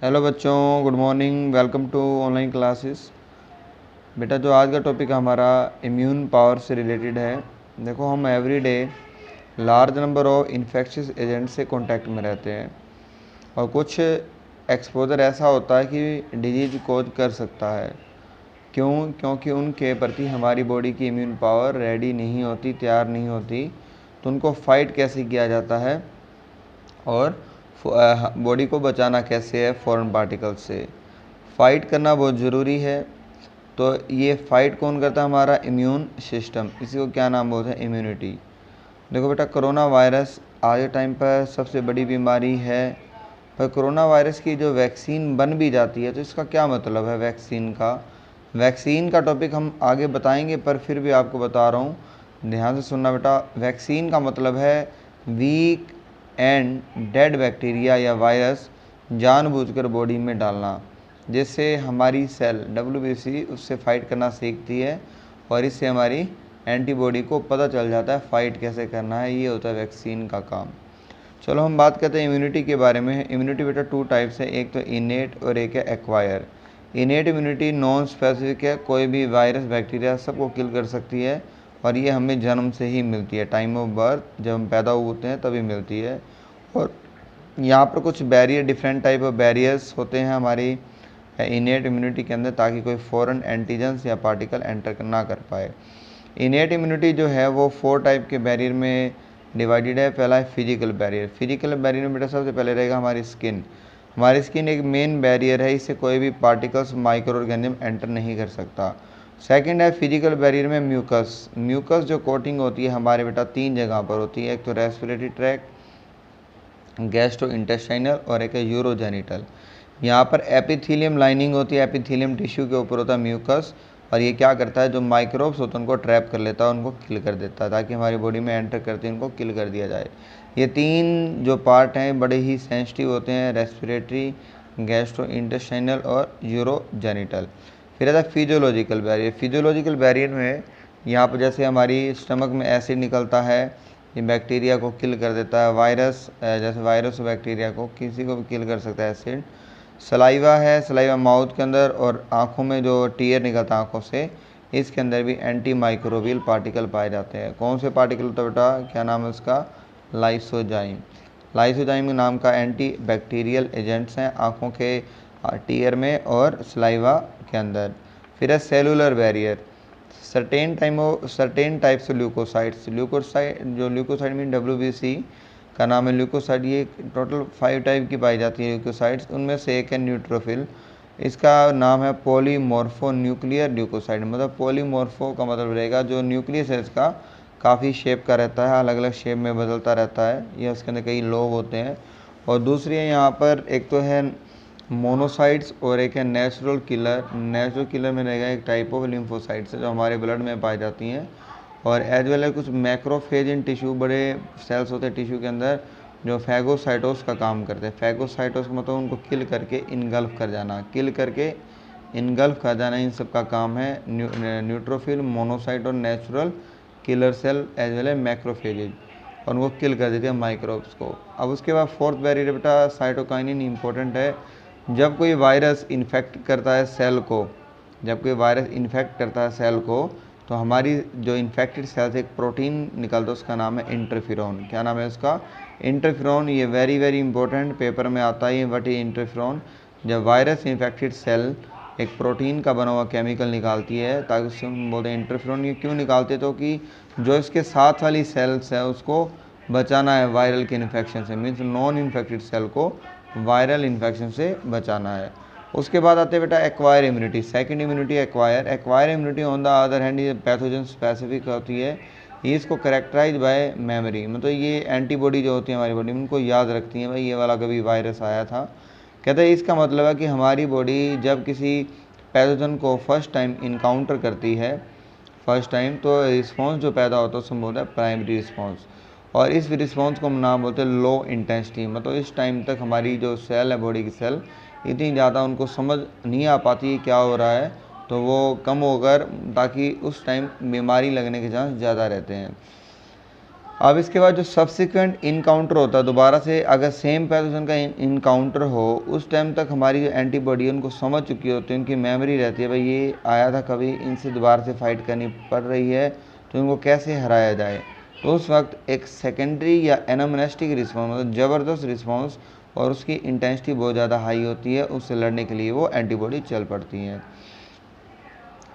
Hello बच्चों, good morning. Welcome to online classes. बेटा, जो आज का टॉपिक हमारा इम्यून पावर से रिलेटेड है। देखो, हम every day large number of infectious agent से कांटेक्ट में रहते हैं और कुछ एक्सपोजर ऐसा होता है कि डिजीज कोज कर सकता है। क्योंकि उनके प्रति हमारी बॉडी की इम्यून पावर रेडी नहीं होती, तैयार नहीं होती। तो उनको फाइट कैसे किया जाता है और बॉडी को बचाना कैसे है फॉरेन पार्टिकल से। फाइट करना बहुत ज़रूरी है। तो ये फाइट कौन करता है? हमारा इम्यून सिस्टम। इसी को क्या नाम बोलते हैं? इम्यूनिटी। देखो बेटा, कोरोना वायरस आज के टाइम पर सबसे बड़ी बीमारी है। पर कोरोना वायरस की जो वैक्सीन बन भी जाती है तो इसका क्या मतलब है वैक्सीन का टॉपिक हम आगे बताएंगे, पर फिर भी आपको बता रहा हूँ, ध्यान से सुनना बेटा। वैक्सीन का मतलब है वीक एंड डेड बैक्टीरिया या वायरस जानबूझकर बॉडी में डालना, जिससे हमारी सेल WBC उससे फाइट करना सीखती है और इससे हमारी एंटीबॉडी को पता चल जाता है फाइट कैसे करना है। ये होता है वैक्सीन का काम। चलो हम बात करते हैं इम्यूनिटी के बारे में। इम्यूनिटी बेटा 2 टाइप्स है, एक तो इनेट और एक है acquire. Innate immunity non specific है, कोई भी वायरस बैक्टीरिया सबको किल कर सकती है और ये हमें जन्म से ही मिलती है, टाइम ऑफ बर्थ, जब हम पैदा होते हैं तभी मिलती है। और यहाँ पर कुछ barrier, different type of barriers होते हैं हमारी इनेट इम्यूनिटी के अंदर, ताकि कोई फॉरेन एंटीजेंस या पार्टिकल एंटर ना कर पाए। इनेट इम्यूनिटी जो है वो 4 टाइप के बैरियर में डिवाइडेड है। पहला है फिजिकल बैरियर। फिजिकल बैरियर में बेटा सबसे पहले रहेगा हमारी स्किन। हमारी स्किन एक मेन बैरियर है, इससे कोई भी पार्टिकल्स, माइक्रो ऑर्गेनिज्म एंटर नहीं कर सकता। सेकंड है फिजिकल बैरियर में म्यूकस। म्यूकस जो कोटिंग होती है हमारे बेटा 3 जगह पर होती है, एक तो रेस्पिरेटरी ट्रैक्ट, गैस्ट्रो इंटेस्टाइनल और एक है यूरोजेनिटल। यहाँ पर एपिथेलियम लाइनिंग होती है, एपिथेलियम टिश्यू के ऊपर होता है म्यूकस, और ये क्या करता है, जो माइक्रोब्स होते हैं उनको ट्रैप कर लेता है, उनको किल कर देता है, ताकि हमारी बॉडी में एंटर करते हैं उनको किल कर दिया जाए। ये 3 जो पार्ट हैं बड़े ही सेंसिटिव होते हैं, रेस्पिरेटरी, गैस्ट्रो इंटेस्टाइनल और यूरोजेनिटल। फिर आता है फिजियोलॉजिकल बैरियर। फिजियोलॉजिकल बैरियर में यहाँ पर जैसे हमारी स्टमक में एसिड निकलता है, ये बैक्टीरिया को किल कर देता है। वायरस, जैसे वायरस बैक्टीरिया को किसी को भी किल कर सकता है एसिड। सलाइवा है, सलाइवा माउथ के अंदर, और आँखों में जो टीयर निकलता है आँखों से, इसके अंदर भी एंटी माइक्रोबियल पार्टिकल पाए जाते हैं। कौन से पार्टिकल होता है बेटा? क्या नाम है उसका? लाइसोजाइम। लाइसोजाइम नाम का एंटी बैक्टीरियल एजेंट्स हैं आँखों के टीयर में और सलाइवा के अंदर। फिर है cellular barrier. Certain types of leucocytes. जो ल्यूकोसाइड मीन WBC का नाम है ल्यूकोसाइड। ये टोटल 5 टाइप की पाई जाती है ल्यूकोसाइड्स। उनमें से एक है न्यूट्रोफिल, इसका नाम है पॉलीमॉर्फो न्यूक्लियर ल्यूकोसाइड। मतलब पॉलीमॉर्फो का मतलब रहेगा जो न्यूक्लियस है इसका काफ़ी शेप का रहता है, अलग अलग शेप में बदलता रहता है, या उसके अंदर कई लोब होते हैं। और दूसरी है यहाँ पर, एक तो है मोनोसाइट्स और एक है नेचुरल किलर। नेचुरल किलर में रहेगा एक टाइप ऑफ लिम्फोसाइट्स जो हमारे ब्लड में पाई जाती हैं, और एज वेल एज कुछ मैक्रोफेज इन टिश्यू, बड़े सेल्स होते हैं टिश्यू के अंदर जो फैगोसाइटोस का काम करते हैं। फैगोसाइटोस मतलब उनको किल करके इनगल्फ कर जाना, इन सब का काम है न्यूट्रोफिल, मोनोसाइट और natural killer cell as well as macrophages, और उनको किल कर देते हैं माइक्रोब्स को। अब उसके बाद 4th बैरियर बेटा साइटोकाइनिन इंपॉर्टेंट है। जब कोई वायरस इन्फेक्ट करता है सेल को, तो हमारी जो इन्फेक्टेड सेल से एक प्रोटीन निकलता है, उसका नाम है इंटरफेरॉन। क्या नाम है उसका? इंटरफेरॉन। ये वेरी वेरी इंपॉर्टेंट, पेपर में आता है। What is interferon? जब वायरस इन्फेक्टेड सेल एक प्रोटीन का बना हुआ केमिकल निकालती है, ताकि उससे हम बोलते हैं इंटरफेरॉन। ये क्यों निकालते हैं? तो कि जो इसके साथ वाली सेल्स है उसको बचाना है वायरल के इन्फेक्शन से, मीन्स नॉन इन्फेक्टेड सेल को वायरल इन्फेक्शन से बचाना है। उसके बाद आते हैं बेटा acquire immunity. Second immunity acquire immunity on the other hand ये पैथोजन स्पेसिफिक होती है। ये इसको करेक्टराइज बाय मेमोरी, मतलब ये एंटीबॉडी जो होती है हमारी बॉडी में उनको याद रखती हैं, भाई ये वाला कभी वायरस आया था। कहते हैं इसका मतलब है कि हमारी बॉडी जब किसी पैथोजन को फर्स्ट टाइम इनकाउंटर करती है, तो रिस्पॉन्स जो पैदा होता है उसको बोलते हैं प्राइमरी रिस्पॉन्स, और इस रिस्पॉन्स को हम नाम बोलते हैं लो इंटेंसिटी। मतलब इस टाइम तक हमारी जो सेल है, बॉडी की सेल, इतनी ज़्यादा उनको समझ नहीं आ पाती क्या हो रहा है, तो वो कम होकर, ताकि उस टाइम बीमारी लगने के चांस ज़्यादा रहते हैं। अब इसके बाद जो सब्सिक्वेंट इनकाउंटर होता है, दोबारा से अगर सेम पैथोजन का इनकाउंटर हो, उस टाइम तक हमारी जो एंटीबॉडी उनको समझ चुकी होती है, उनकी मेमोरी रहती है भाई ये आया था कभी, इनसे दोबारा से फाइट करनी पड़ रही है, तो इनको कैसे हराया जाए। तो उस वक्त एक सेकेंडरी या एनामनेस्टिक रिस्पॉन्स, मतलब ज़बरदस्त रिस्पॉन्स और उसकी इंटेंसिटी बहुत ज़्यादा हाई होती है, उससे लड़ने के लिए वो एंटीबॉडी चल पड़ती हैं।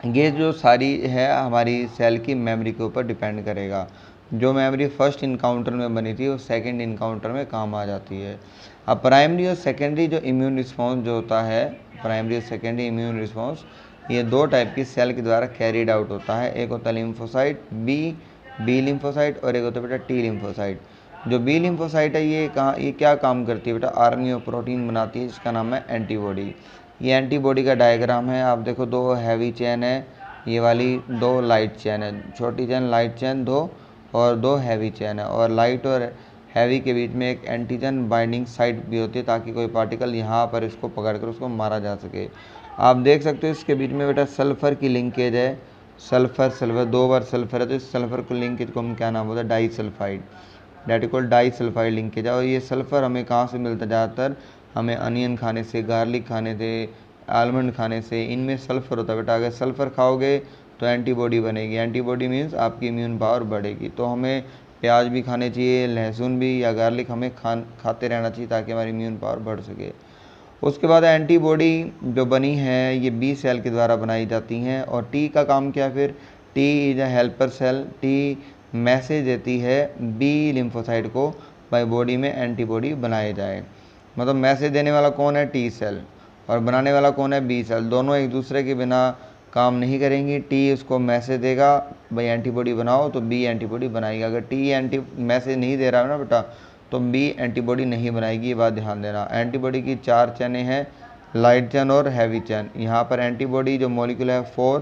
ये जो सारी है हमारी सेल की मेमोरी के ऊपर डिपेंड करेगा। जो मेमोरी फर्स्ट इनकाउंटर में बनी थी वो सेकंड इनकाउंटर में काम आ जाती है। अब प्राइमरी और सेकेंडरी जो इम्यून रिस्पॉन्स जो होता है, प्राइमरी और सेकेंडरी इम्यून रिस्पॉन्स, ये दो टाइप की सेल के द्वारा कैरिड आउट होता है। एक होता है लिम्फोसाइट बी लिम्फोसाइट, और एक होता है बेटा टी लिम्फोसाइट। जो बी लिम्फोसाइट है ये क्या काम करती है बेटा, आरएनए और प्रोटीन बनाती है, जिसका नाम है एंटीबॉडी। ये एंटीबॉडी का डायग्राम है, आप देखो दो हैवी चेन है, ये वाली दो लाइट चेन है, छोटी चेन लाइट चेन दो और दो हैवी चेन है, और लाइट और हैवी के बीच में एक एंटीजन बाइंडिंग साइट भी होती है, ताकि कोई पार्टिकल यहाँ पर इसको पकड़कर उसको मारा जा सके। आप देख सकते हो इसके बीच में बेटा सल्फ़र की लिंकेज है, सल्फ़र दो बार सल्फ़र है, तो इस सल्फ़र को लिंकेज को हम क्या नाम होता है, disulphide, that equal disulphide linkage है। और ये सल्फ़र हमें कहाँ से मिलता है, ज़्यादातर हमें अनियन खाने से, गार्लिक खाने से, आलमंड खाने से, इनमें सल्फ़र होता है बेटा। अगर सल्फ़र खाओगे तो एंटीबॉडी बनेगी, एंटीबॉडी मीन्स आपकी इम्यून पावर बढ़ेगी। तो हमें प्याज भी खाने चाहिए, लहसुन भी या गार्लिक हमें खाते रहना चाहिए, ताकि हमारी इम्यून पावर बढ़ सके। उसके बाद एंटीबॉडी जो बनी है ये बी सेल के द्वारा बनाई जाती हैं। और टी का काम क्या है फिर, T is a helper cell. T message देती है बी लिम्फोसाइट को भाई बॉडी में एंटीबॉडी बनाए जाए। मतलब मैसेज देने वाला कौन है, टी सेल, और बनाने वाला कौन है, बी सेल। दोनों एक दूसरे के बिना काम नहीं करेंगी। टी उसको मैसेज देगा भाई एंटीबॉडी बनाओ, तो बी एंटीबॉडी बनाएगी। अगर टी मैसेज नहीं दे रहा है ना बेटा, तो बी एंटीबॉडी नहीं बनाएगी, ये बात ध्यान देना। एंटीबॉडी की चार चेनें हैं, लाइट चेन और हैवी चेन। यहाँ पर एंटीबॉडी जो मॉलिक्यूल है 4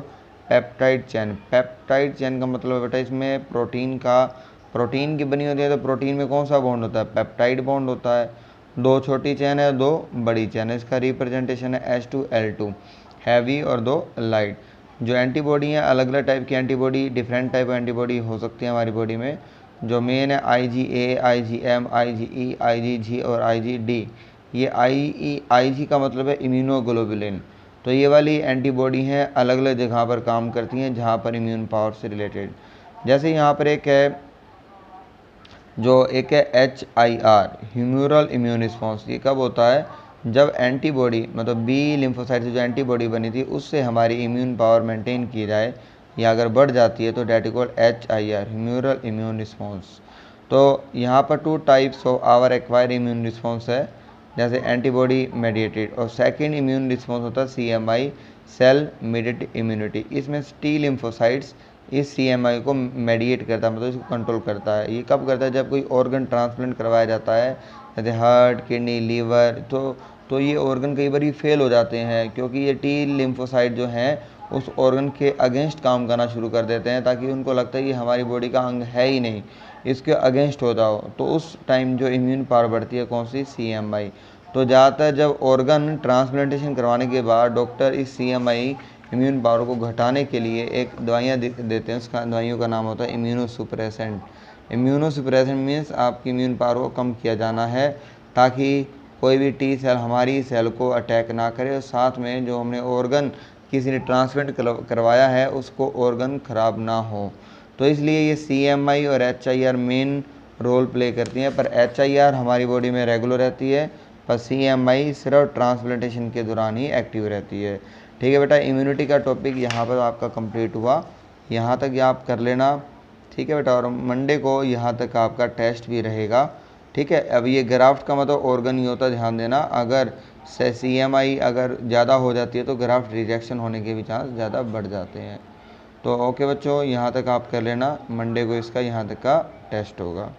पेप्टाइड चेन। पेप्टाइड चेन का मतलब बेटा इसमें प्रोटीन की बनी होती है, तो प्रोटीन में कौन सा बॉन्ड होता है, पेप्टाइड बॉन्ड होता है। दो छोटी चेन है, दो बड़ी चेन है, इसका रिप्रेजेंटेशन है H2L2 हैवी और दो लाइट। जो एंटीबॉडी है अलग अलग टाइप की एंटीबॉडी, डिफरेंट टाइप एंटीबॉडी हो सकती है हमारी बॉडी में। जो मेन है IgA, IgM, IgE, IgG और IgD। ये IG का मतलब है इम्यूनोग्लोबुलिन। तो ये वाली एंटीबॉडी हैं अलग अलग जगह पर काम करती हैं, जहाँ पर इम्यून पावर से रिलेटेड। जैसे यहाँ पर एक है HIR ह्यूमरल इम्यून रिस्पॉन्स। ये कब होता है, जब एंटीबॉडी मतलब बी लिम्फोसाइट से जो एंटीबॉडी बनी थी उससे हमारी इम्यून पावर मेंटेन की जाए या अगर बढ़ जाती है, तो that equal HIR humoral immune response. तो यहाँ पर 2 types of our acquired immune response है, जैसे एंटीबॉडी मेडिएटेड, और सेकेंड इम्यून रिस्पॉन्स होता है CMI सेल मेडिएटेड इम्यूनिटी। इसमें टी लिम्फोसाइट्स इस CMI को मेडिएट करता है, मतलब इसको कंट्रोल करता है। ये कब करता है, जब कोई ऑर्गन ट्रांसप्लांट करवाया जाता है, जैसे हार्ट, किडनी, लीवर, तो ये ऑर्गन कई बार फेल हो जाते हैं, क्योंकि ये टी लिम्फोसाइट जो हैं उस ऑर्गन के अगेंस्ट काम करना शुरू कर देते हैं, ताकि उनको लगता है कि हमारी बॉडी का अंग है ही नहीं, इसके अगेंस्ट हो जाओ। तो उस टाइम जो इम्यून पावर बढ़ती है कौन सी, CMI। तो ज़्यादातर जब ऑर्गन ट्रांसप्लांटेशन करवाने के बाद डॉक्टर इस CMI इम्यून पावर को घटाने के लिए एक दवाइयाँ देते हैं, उसका दवाइयों का नाम होता है इम्यूनोसुप्रेसेंट। इम्यूनोसुप्रेसेंट मीन्स आपकी इम्यून पावर को कम किया जाना है, ताकि कोई भी टी सेल हमारी सेल को अटैक ना करे, और साथ में जो हमने ऑर्गन किसी ने ट्रांसप्लांट करवाया है उसको ऑर्गन ख़राब ना हो। तो इसलिए ये CMI और HIR मेन रोल प्ले करती हैं, पर HIR हमारी बॉडी में रेगुलर रहती है, पर CMI सिर्फ ट्रांसप्लांटेशन के दौरान ही एक्टिव रहती है। ठीक है बेटा, इम्यूनिटी का टॉपिक यहाँ पर आपका कंप्लीट हुआ, यहाँ तक ये आप कर लेना। ठीक है बेटा, और मंडे को यहाँ तक आपका टेस्ट भी रहेगा। ठीक है, अब ये ग्राफ्ट का मतलब ऑर्गन ही होता है, ध्यान देना। अगर CMI अगर ज़्यादा हो जाती है तो ग्राफ्ट रिजेक्शन होने के भी चांस ज़्यादा बढ़ जाते हैं। तो ओके बच्चों, यहाँ तक आप कर लेना, मंडे को इसका यहाँ तक का टेस्ट होगा।